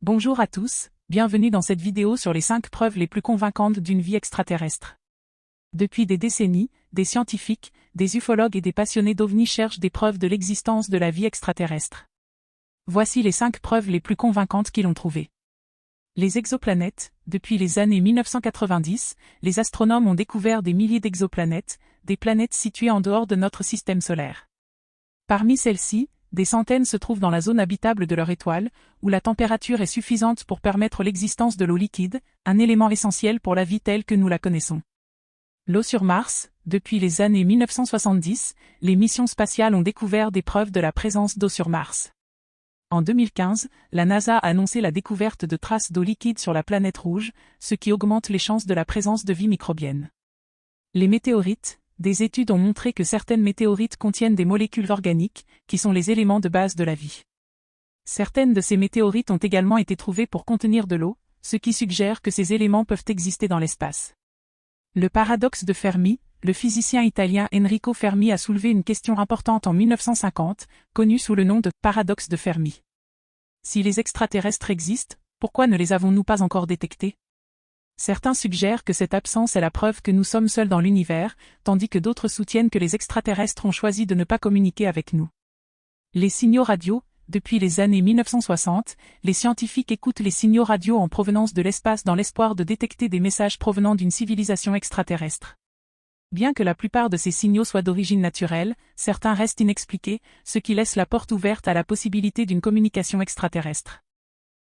Bonjour à tous, bienvenue dans cette vidéo sur les 5 preuves les plus convaincantes d'une vie extraterrestre. Depuis des décennies, des scientifiques, des ufologues et des passionnés d'OVNI cherchent des preuves de l'existence de la vie extraterrestre. Voici les 5 preuves les plus convaincantes qu'ils ont trouvées. Les exoplanètes. Depuis les années 1990, les astronomes ont découvert des milliers d'exoplanètes, des planètes situées en dehors de notre système solaire. Parmi celles-ci, des centaines se trouvent dans la zone habitable de leur étoile, où la température est suffisante pour permettre l'existence de l'eau liquide, un élément essentiel pour la vie telle que nous la connaissons. L'eau sur Mars. Depuis les années 1970, les missions spatiales ont découvert des preuves de la présence d'eau sur Mars. En 2015, la NASA a annoncé la découverte de traces d'eau liquide sur la planète rouge, ce qui augmente les chances de la présence de vie microbienne. Les météorites. Des études ont montré que certaines météorites contiennent des molécules organiques, qui sont les éléments de base de la vie. Certaines de ces météorites ont également été trouvées pour contenir de l'eau, ce qui suggère que ces éléments peuvent exister dans l'espace. Le paradoxe de Fermi. Le physicien italien Enrico Fermi a soulevé une question importante en 1950, connue sous le nom de paradoxe de Fermi. Si les extraterrestres existent, pourquoi ne les avons-nous pas encore détectés ? Certains suggèrent que cette absence est la preuve que nous sommes seuls dans l'univers, tandis que d'autres soutiennent que les extraterrestres ont choisi de ne pas communiquer avec nous. Les signaux radio. Depuis les années 1960, les scientifiques écoutent les signaux radio en provenance de l'espace dans l'espoir de détecter des messages provenant d'une civilisation extraterrestre. Bien que la plupart de ces signaux soient d'origine naturelle, certains restent inexpliqués, ce qui laisse la porte ouverte à la possibilité d'une communication extraterrestre.